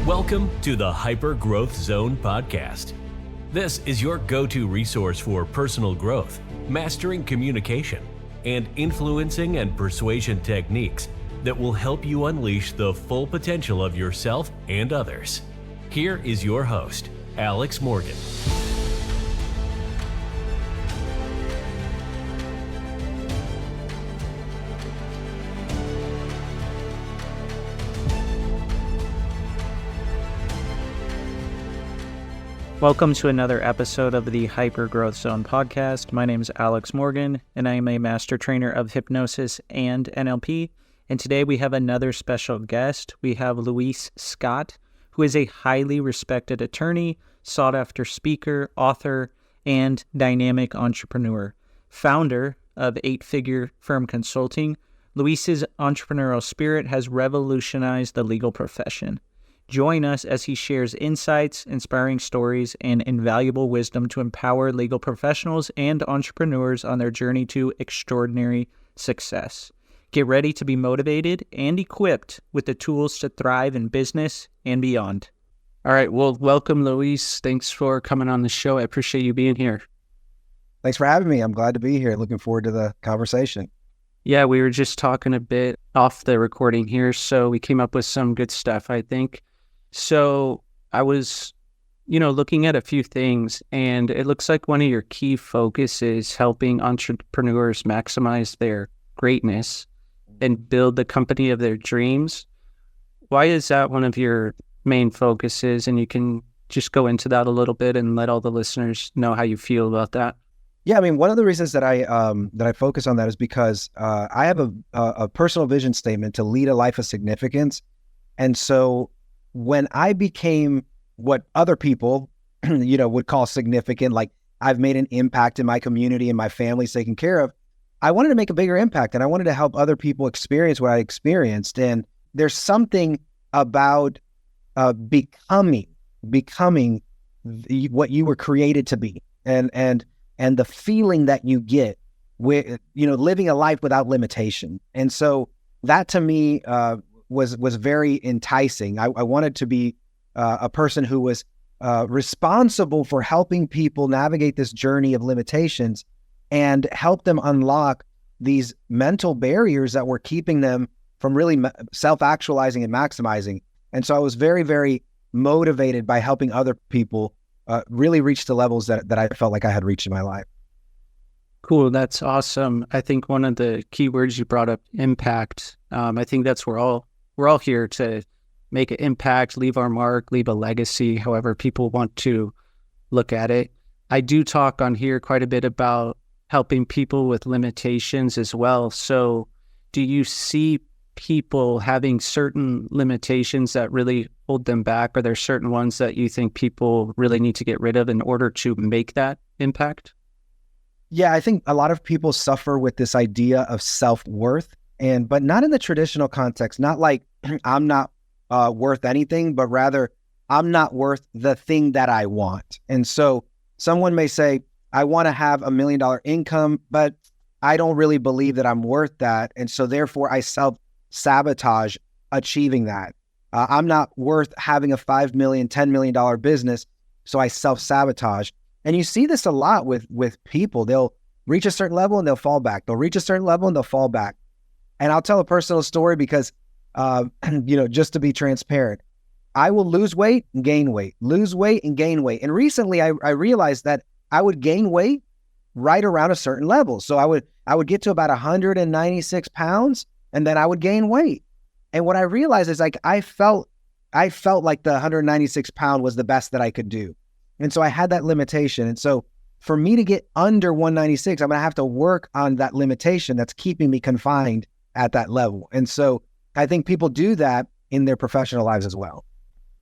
Welcome to the Hyper Growth Zone podcast. This is your go-to resource for personal growth, mastering communication, and influencing and persuasion techniques that will help you unleash the full potential of yourself and others. Here is your host, Alex Morgan. Welcome to another episode of the Hyper Growth Zone podcast. My name is Alex Morgan, and I am a master trainer of hypnosis and NLP. And today we have another special guest. We have Luis Scott, who is a highly respected attorney, sought-after speaker, author, and dynamic entrepreneur. Founder of eight-figure firm consulting, Luis's entrepreneurial spirit has revolutionized the legal profession. Join us as he shares insights, inspiring stories, and invaluable wisdom to empower legal professionals and entrepreneurs on their journey to extraordinary success. Get ready to be motivated and equipped with the tools to thrive in business and beyond. All right, well, welcome, Luis. Thanks for coming on the show. I appreciate you being here. Thanks for having me. I'm glad to be here. Looking forward to the conversation. Yeah, we were just talking a bit off the recording here, so we came up with some good stuff, I think. So I was, looking at a few things, and it looks like one of your key focus is helping entrepreneurs maximize their greatness and build the company of their dreams. Why is that one of your main focuses? And you can just go into that a little bit and let all the listeners know how you feel about that. Yeah, I mean, one of the reasons that I focus on that is because I have a personal vision statement to lead a life of significance, and so when I became what other people, would call significant, like I've made an impact in my community and my family's taken care of, I wanted to make a bigger impact and I wanted to help other people experience what I experienced. And there's something about becoming what you were created to be, and the feeling that you get with, living a life without limitation. And so that to me was very enticing. I wanted to be a person who was responsible for helping people navigate this journey of limitations and help them unlock these mental barriers that were keeping them from really self-actualizing and maximizing. And so I was very, very motivated by helping other people really reach the levels that I felt like I had reached in my life. Cool. That's awesome. I think one of the key words you brought up, impact. I think that's we're all here to make an impact, leave our mark, leave a legacy, however people want to look at it. I do talk on here quite a bit about helping people with limitations as well. So do you see people having certain limitations that really hold them back? Are there certain ones that you think people really need to get rid of in order to make that impact? Yeah, I think a lot of people suffer with this idea of self-worth, but not in the traditional context, not like I'm not worth anything, but rather I'm not worth the thing that I want. And so someone may say, I want to have $1 million income, but I don't really believe that I'm worth that. And so therefore I self-sabotage achieving that. I'm not worth having a $5 million, $10 million business, so I self-sabotage. And you see this a lot with people. They'll reach a certain level and they'll fall back. They'll reach a certain level and they'll fall back. And I'll tell a personal story because, just to be transparent, I will lose weight and gain weight, lose weight and gain weight. And recently I realized that I would gain weight right around a certain level. So I would get to about 196 pounds and then I would gain weight. And what I realized is like, I felt like the 196 pound was the best that I could do. And so I had that limitation. And so for me to get under 196, I'm going to have to work on that limitation that's keeping me confined at that level. And so I think people do that in their professional lives as well.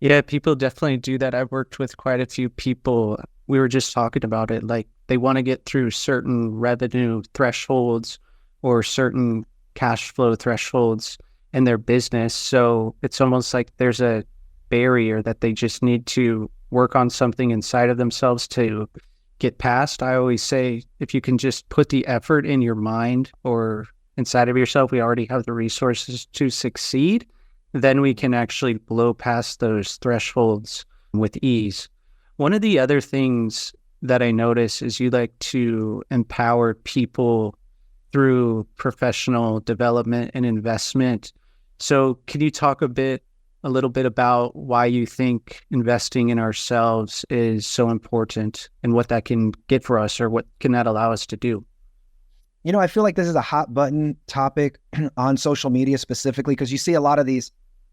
Yeah, people definitely do that. I've worked with quite a few people. We were just talking about it. Like they want to get through certain revenue thresholds or certain cash flow thresholds in their business. So it's almost like there's a barrier that they just need to work on something inside of themselves to get past. I always say, if you can just put the effort in your mind or inside of yourself, we already have the resources to succeed. then we can actually blow past those thresholds with ease. One of the other things that I notice is you like to empower people through professional development and investment. So can you talk a little bit about why you think investing in ourselves is so important and what that can get for us, or what can that allow us to do? I feel like this is a hot button topic on social media specifically, because you see a lot of these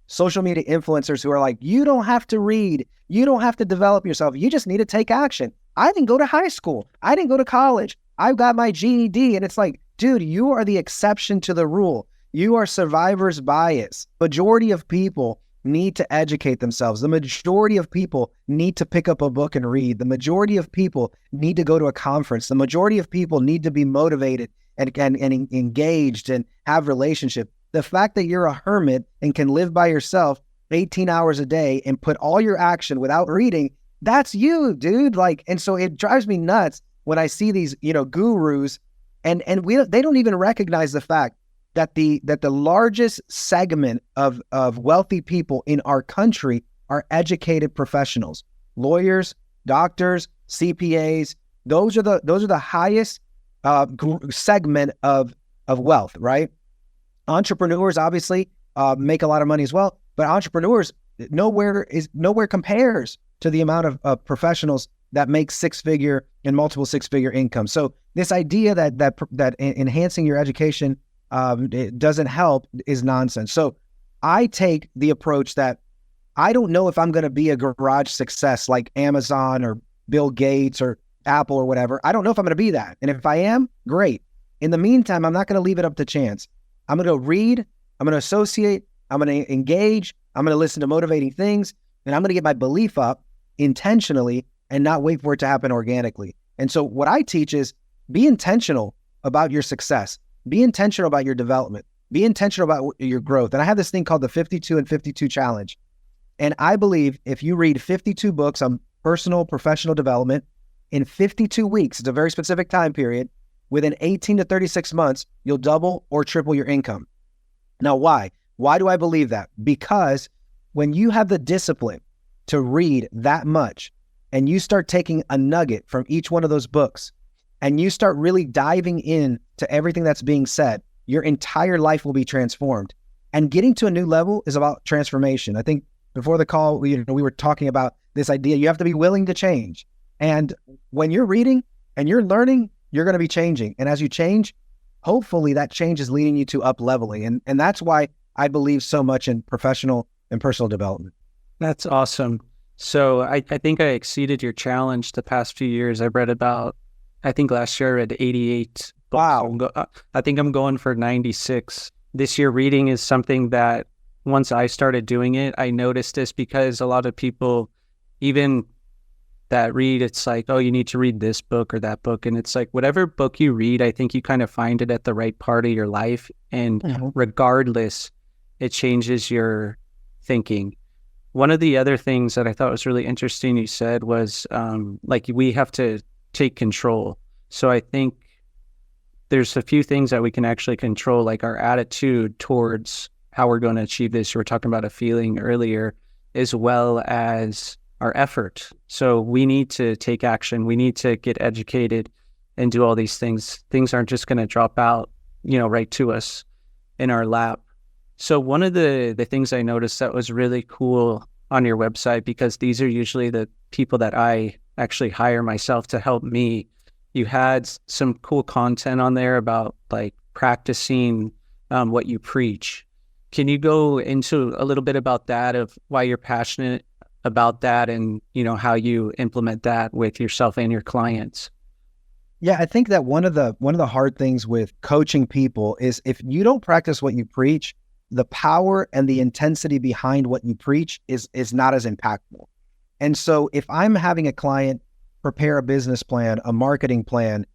social media influencers who are like, you don't have to read, you don't have to develop yourself, you just need to take action. I didn't go to high school, I didn't go to college, I've got my GED. And it's like, dude, you are the exception to the rule. You are survivor's bias. Majority of people need to educate themselves. The majority of people need to pick up a book and read. The majority of people need to go to a conference. The majority of people need to be motivated and engaged and have relationship. The fact that you're a hermit and can live by yourself 18 hours a day and put all your action without reading, that's you, dude. And so it drives me nuts when I see these, gurus and they don't even recognize the fact that the largest segment of wealthy people in our country are educated professionals, lawyers, doctors, CPAs. Those are the highest segment of wealth, right? Entrepreneurs obviously make a lot of money as well, but entrepreneurs nowhere compares to the amount of professionals that make six-figure and multiple six-figure income. So this idea that enhancing your education it doesn't help is nonsense. So I take the approach that I don't know if I'm going to be a garage success like Amazon or Bill Gates or Apple or whatever. I don't know if I'm going to be that. And if I am, great. In the meantime, I'm not going to leave it up to chance. I'm going to read, I'm going to associate, I'm going to engage, I'm going to listen to motivating things, and I'm going to get my belief up intentionally and not wait for it to happen organically. And so what I teach is be intentional about your success. Be intentional about your development. Be intentional about your growth. And I have this thing called the 52 and 52 challenge. And I believe if you read 52 books on personal, professional development in 52 weeks, it's a very specific time period, within 18 to 36 months, you'll double or triple your income. Now, why? Why do I believe that? Because when you have the discipline to read that much and you start taking a nugget from each one of those books, and you start really diving in to everything that's being said, your entire life will be transformed. And getting to a new level is about transformation. I think before the call, we were talking about this idea, you have to be willing to change. And when you're reading and you're learning, you're going to be changing. And as you change, hopefully that change is leading you to up leveling. And that's why I believe so much in professional and personal development. That's awesome. So I think I exceeded your challenge the past few years. I've read I think last year I read 88 books. Wow. I think I'm going for 96. This year reading is something that once I started doing it, I noticed this because a lot of people, even that read, it's like, oh, you need to read this book or that book. And it's like, whatever book you read, I think you kind of find it at the right part of your life. And regardless, it changes your thinking. One of the other things that I thought was really interesting you said was we have to take control. So I think there's a few things that we can actually control, like our attitude towards how we're going to achieve this. You were talking about a feeling earlier, as well as our effort. So we need to take action. We need to get educated and do all these things. Things aren't just going to drop out, right to us in our lap. So one of the things I noticed that was really cool on your website, because these are usually the people that I actually hire myself to help me. You had some cool content on there about like practicing what you preach. Can you go into a little bit about that, of why you're passionate about that and, how you implement that with yourself and your clients? Yeah, I think that one of the hard things with coaching people is if you don't practice what you preach, the power and the intensity behind what you preach is not as impactful. And so if I'm having a client prepare a business plan, a marketing plan,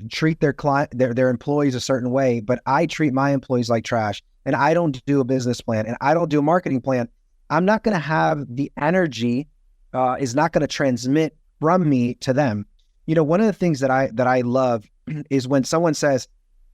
treat their employees a certain way, but I treat my employees like trash, and I don't do a business plan, and I don't do a marketing plan, I'm not going to have the energy, is not going to transmit from me to them. One of the things that I love is when someone says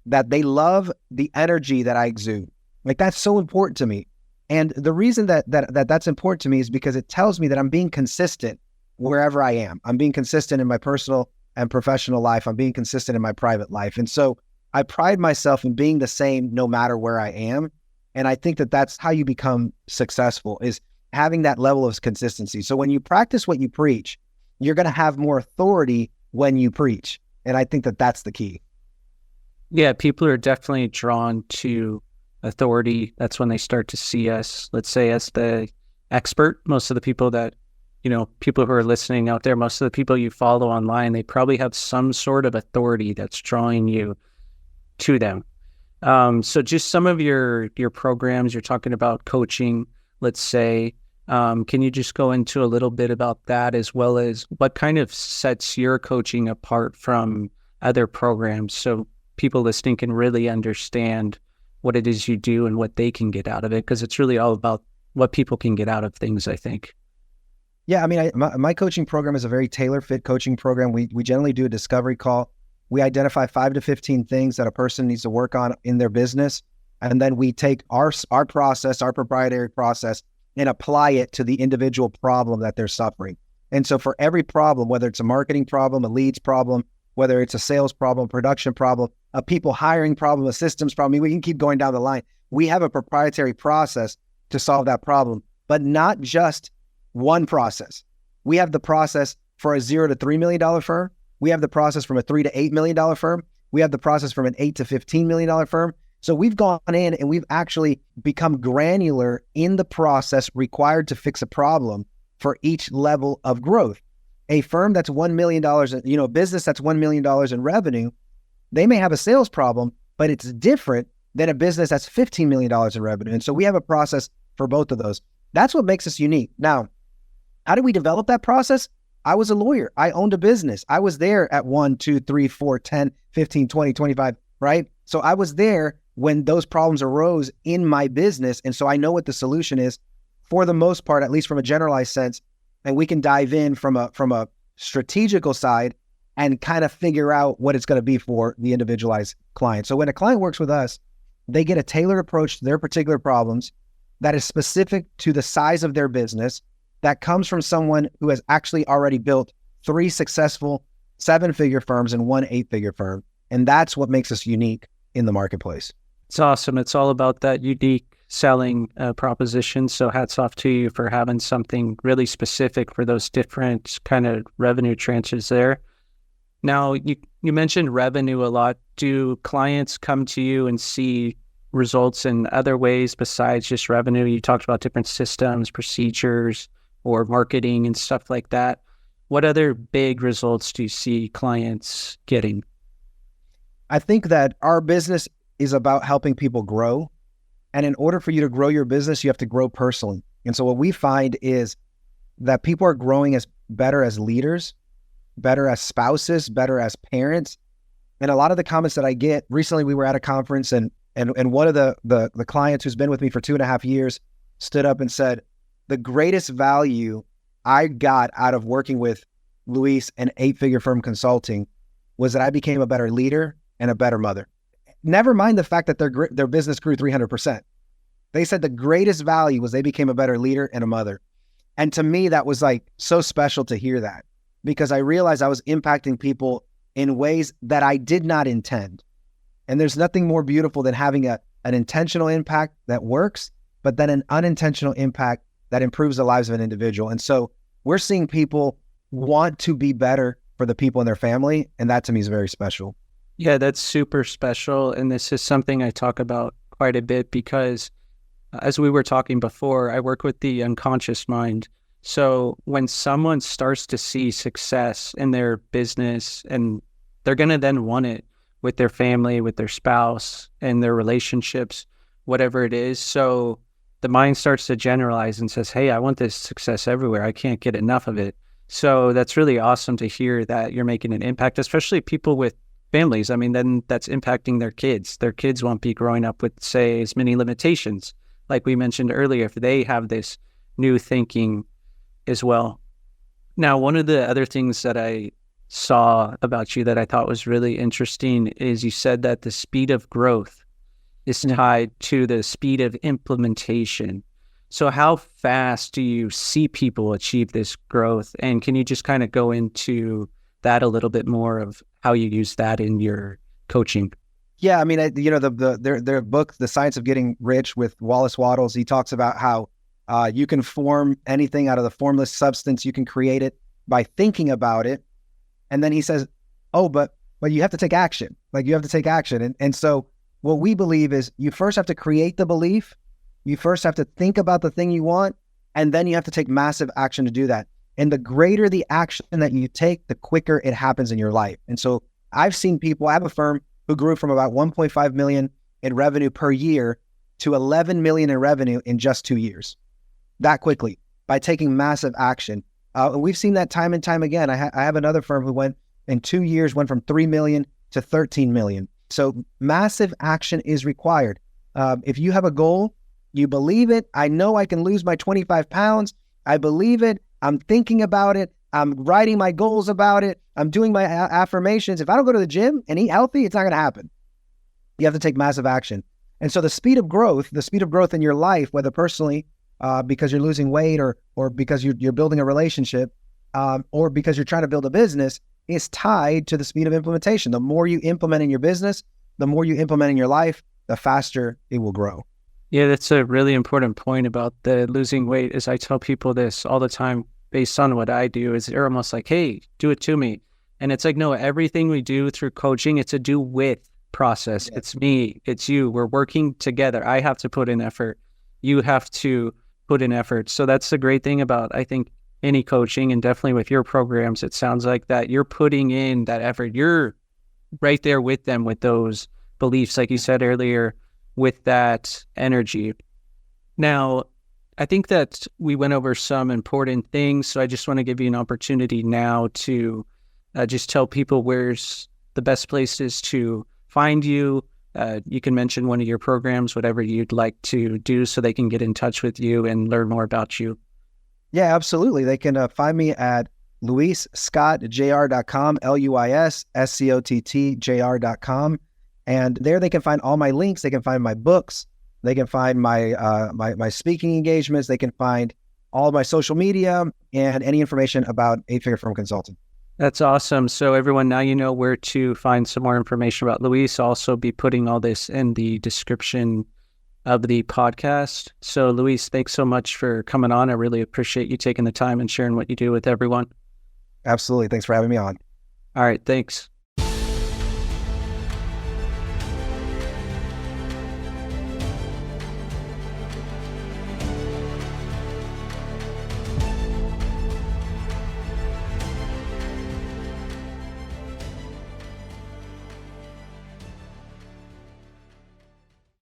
that they love the energy that I exude. Like, that's so important to me. And the reason that's important to me is because it tells me that I'm being consistent wherever I am. I'm being consistent in my personal and professional life. I'm being consistent in my private life. And so I pride myself in being the same no matter where I am. And I think that that's how you become successful, is having that level of consistency. So when you practice what you preach, you're going to have more authority when you preach. And I think that that's the key. Yeah, people are definitely drawn to authority. That's when they start to see us, let's say, as the expert. Most of the people that, people who are listening out there, most of the people you follow online, they probably have some sort of authority that's drawing you to them. So just some of your programs, you're talking about coaching, let's say, can you just go into a little bit about that, as well as what kind of sets your coaching apart from other programs, so people listening can really understand what it is you do and what they can get out of it? Because it's really all about what people can get out of things, I think. Yeah, I mean, my coaching program is a very tailor-fit coaching program. We generally do a discovery call. We identify 5 to 15 things that a person needs to work on in their business. And then we take our process, our proprietary process, and apply it to the individual problem that they're suffering. And so for every problem, whether it's a marketing problem, a leads problem, whether it's a sales problem, production problem, a people hiring problem, a systems problem, I mean, we can keep going down the line. We have a proprietary process to solve that problem, but not just one process. We have the process for a $0 to $3 million firm. We have the process from a $3 to $8 million firm. We have the process from an $8 to $15 million firm. So we've gone in and we've actually become granular in the process required to fix a problem for each level of growth. A firm that's $1 million, a business that's $1 million in revenue, they may have a sales problem, but it's different than a business that's $15 million in revenue. And so we have a process for both of those. That's what makes us unique. Now, how did we develop that process? I was a lawyer. I owned a business. I was there at 1, 2, 3, 4, 10, 15, 20, 25, right? So I was there when those problems arose in my business. And so I know what the solution is for the most part, at least from a generalized sense. And we can dive in from a strategical side and kind of figure out what it's going to be for the individualized client. So when a client works with us, they get a tailored approach to their particular problems that is specific to the size of their business, that comes from someone who has actually already built 3 successful 7-figure firms and 1 8-figure firm. And that's what makes us unique in the marketplace. It's awesome. It's all about that unique selling proposition. So hats off to you for having something really specific for those different kind of revenue tranches there. Now, you mentioned revenue a lot. Do clients come to you and see results in other ways besides just revenue? You talked about different systems, procedures, or marketing and stuff like that. What other big results do you see clients getting? I think that our business is about helping people grow. And in order for you to grow your business, you have to grow personally. And so what we find is that people are growing better as leaders, better as spouses, better as parents. And a lot of the comments that I get, recently we were at a conference and one of the clients who's been with me for 2.5 years stood up and said, the greatest value I got out of working with Luis and 8-figure firm consulting was that I became a better leader and a better mother. Never mind the fact that their business grew 300%. They said the greatest value was they became a better leader and a mother. And to me, that was like so special to hear that, because I realized I was impacting people in ways that I did not intend. And there's nothing more beautiful than having an intentional impact that works, but then an unintentional impact that improves the lives of an individual. And so we're seeing people want to be better for the people in their family. And that to me is very special. Yeah, that's super special. And this is something I talk about quite a bit because, as we were talking before, I work with the unconscious mind. So when someone starts to see success in their business, and they're going to then want it with their family, with their spouse, and their relationships, whatever it is. So the mind starts to generalize and says, hey, I want this success everywhere. I can't get enough of it. So that's really awesome to hear that you're making an impact, especially people with families. I mean, then that's impacting their kids. Their kids won't be growing up with, say, as many limitations, like we mentioned earlier, if they have this new thinking as well. Now, one of the other things that I saw about you that I thought was really interesting is you said that the speed of growth is tied to the speed of implementation. So how fast do you see people achieve this growth? And can you just kind of go into that a little bit more of how you use that in your coaching? Yeah, I mean, their book, The Science of Getting Rich with Wallace Wattles, he talks about how you can form anything out of the formless substance. You can create it by thinking about it. And then he says, oh, but you have to take action. Like you have to take action. And so what we believe is you first have to create the belief. You first have to think about the thing you want, and then you have to take massive action to do that. And the greater the action that you take, the quicker it happens in your life. And so I've seen people, I have a firm who grew from about 1.5 million in revenue per year to 11 million in revenue in just 2 years, that quickly, by taking massive action. And we've seen that time and time again. I have another firm who went in 2 years, went from 3 million to 13 million. So massive action is required. If you have a goal, you believe it. I know I can lose my 25 pounds. I believe it. I'm thinking about it. I'm writing my goals about it. I'm doing my affirmations. If I don't go to the gym and eat healthy, it's not going to happen. You have to take massive action. And so the speed of growth in your life, whether personally, because you're losing weight or because you're building a relationship, or because you're trying to build a business, is tied to the speed of implementation. The more you implement in your business, the more you implement in your life, the faster it will grow. Yeah, that's a really important point about the losing weight. Is I tell people this all the time based on what I do, is they're almost like, hey, do it to me. And it's like, no, everything we do through coaching, it's a do with process. Yes. It's me, it's you. We're working together. I have to put in effort. You have to put in effort. So that's the great thing about, I think, any coaching, and definitely with your programs, it sounds like that you're putting in that effort. You're right there with them with those beliefs, like you said earlier, with that energy. Now, I think that we went over some important things, so I just want to give you an opportunity now to just tell people where's the best places to find you. You can mention one of your programs, whatever you'd like to do, so they can get in touch with you and learn more about you. Yeah, absolutely. They can find me at luisscottjr.com, luisscottjr.com. And there they can find all my links. They can find my books. They can find my my speaking engagements. They can find all my social media and any information about 8-Figure Firm Consulting. That's awesome. So everyone, now you know where to find some more information about Luis. I'll also be putting all this in the description of the podcast. So Luis, thanks so much for coming on. I really appreciate you taking the time and sharing what you do with everyone. Absolutely. Thanks for having me on. All right. Thanks.